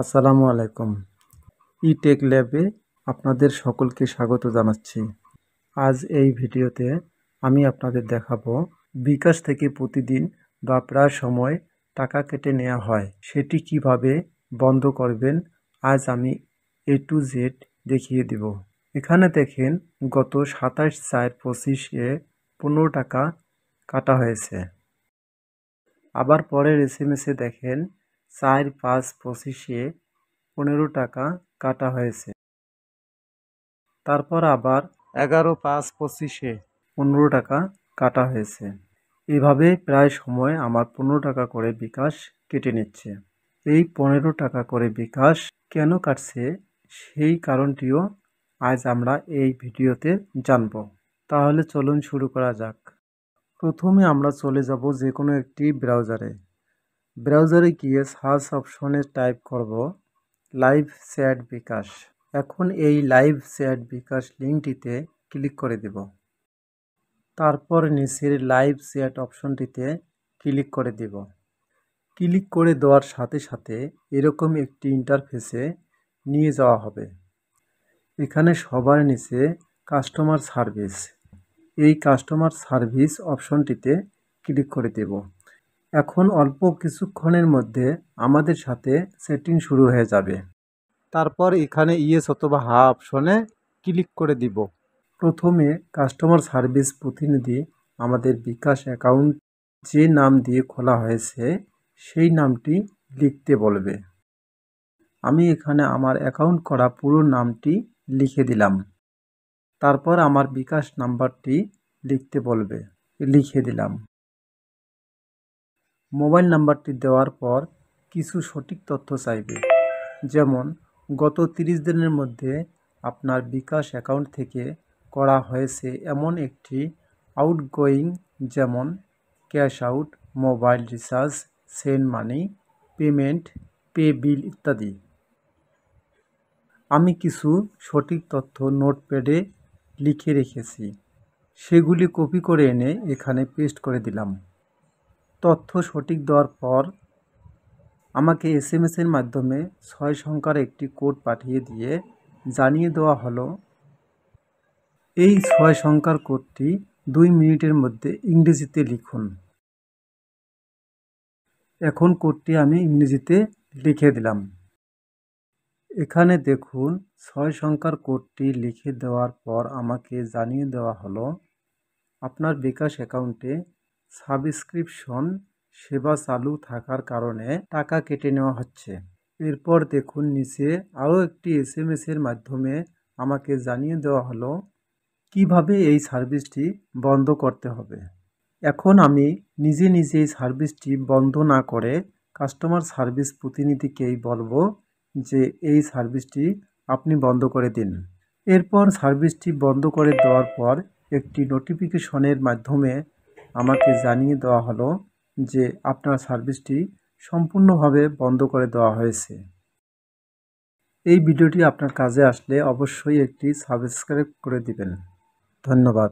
আসসালামু আলাইকুম। টেক ল্যাবে আপনাদের সকলকে স্বাগত জানাচ্ছি। আজ এই ভিডিওতে আমি আপনাদের দেখাবো বিকাশ থেকে প্রতিদিন বা প্রায় সময় টাকা কেটে নেওয়া হয় সেটি কিভাবে বন্ধ করবেন আজ আমি A to Z দেখিয়ে দিব। এখানে দেখেন গত 27/4/25-এ 15 টাকা কাটা হয়েছে। আবার পরের SMS-এ দেখেন 4/5/25-এ 15 টাকা কাটা হয়েছে। তারপর আবার 11/5/25-এ 15 টাকা কাটা হয়েছে। এভাবে প্রায় সময় আমার 15 টাকা করে বিকাশ কেটে নিচ্ছে। এই 15 টাকা করে বিকাশ কেন কাটছে সেই কারণটিও আজ আমরা এই ভিডিওতে জানব। তাহলে চলুন শুরু করা যাক। প্রথমে আমরা চলে যাব যে কোনো একটি ব্রাউজারে। ব্রাউজারে গিয়ে সার্চ অপশনে টাইপ করব লাইভ চ্যাট বিকাশ। এখন এই লাইভ চ্যাট বিকাশ লিঙ্কটিতে ক্লিক করে দেব। তারপর নিচের লাইভ চ্যাট অপশনটিতে ক্লিক করে দেব। ক্লিক করে দেওয়ার সাথে সাথে এরকম একটি ইন্টারফেসে নিয়ে যাওয়া হবে। এখানে সবার নিচে কাস্টমার সার্ভিস, এই কাস্টমার সার্ভিস অপশনটিতে ক্লিক করে দেব। এখন অল্প কিছুক্ষণের মধ্যে আমাদের সাথে সেটিং শুরু হয়ে যাবে। তারপর এখানে ইয়েস অথবা হ্যাঁ অপশনে ক্লিক করে দিব। প্রথমে কাস্টমার সার্ভিস প্রতিনিধি আমাদের বিকাশ অ্যাকাউন্ট যে নাম দিয়ে খোলা হয়েছে সেই নামটি লিখতে বলবে। আমি এখানে আমার অ্যাকাউন্ট করা পুরো নামটি লিখে দিলাম। তারপর আমার বিকাশ নাম্বারটি লিখতে বলবে, লিখে দিলাম। মোবাইল নাম্বারটি দেওয়ার পর কিছু সঠিক তথ্য চাইবে, যেমন গত 30 দিনের মধ্যে আপনার বিকাশ অ্যাকাউন্ট থেকে করা হয়েছে এমন একটি আউটগোয়িং, যেমন cash out, mobile recharge, send money, payment, pay বিল ইত্যাদি। আমি কিছু সঠিক তথ্য নোটপ্যাডে লিখে রেখেছি, সেগুলি কপি করে এনে এখানে পেস্ট করে দিলাম। তথ্য সঠিক দেওয়ার পর আমাকে SMS-এর মাধ্যমে 6 সংখ্যার একটি কোড পাঠিয়ে দিয়ে জানিয়ে দেওয়া হলো এই 6 সংখ্যার কোডটি 2 মিনিটের মধ্যে ইংরেজিতে লিখুন। এখন কোডটি আমি ইংরেজিতে লিখে দিলাম। এখানে দেখুন 6 সংখ্যার কোডটি লিখে দেওয়ার পর আমাকে জানিয়ে দেওয়া হলো আপনার বিকাশ অ্যাকাউন্টে সাবস্ক্রিপশন সেবা চালু থাকার কারণে টাকা কেটে নেওয়া হচ্ছে। এরপর দেখুন নিচে আরও একটি SMS-এর মাধ্যমে আমাকে জানিয়ে দেওয়া হলো কিভাবে এই সার্ভিসটি বন্ধ করতে হবে। এখন আমি নিজে এই সার্ভিসটি বন্ধ না করে কাস্টমার সার্ভিস প্রতিনিধিকেই বলবো যে এই সার্ভিসটি আপনি বন্ধ করে দিন। এরপর সার্ভিসটি বন্ধ করে দেওয়ার পর একটি নোটিফিকেশনের মাধ্যমে আমাকে জানিয়ে দেওয়া হলো যে আপনার সার্ভিসটি সম্পূর্ণভাবে বন্ধ করে দেওয়া হয়েছে। এই ভিডিওটি আপনার কাজে আসলে অবশ্যই একটি সাবস্ক্রাইব করে দিবেন। ধন্যবাদ।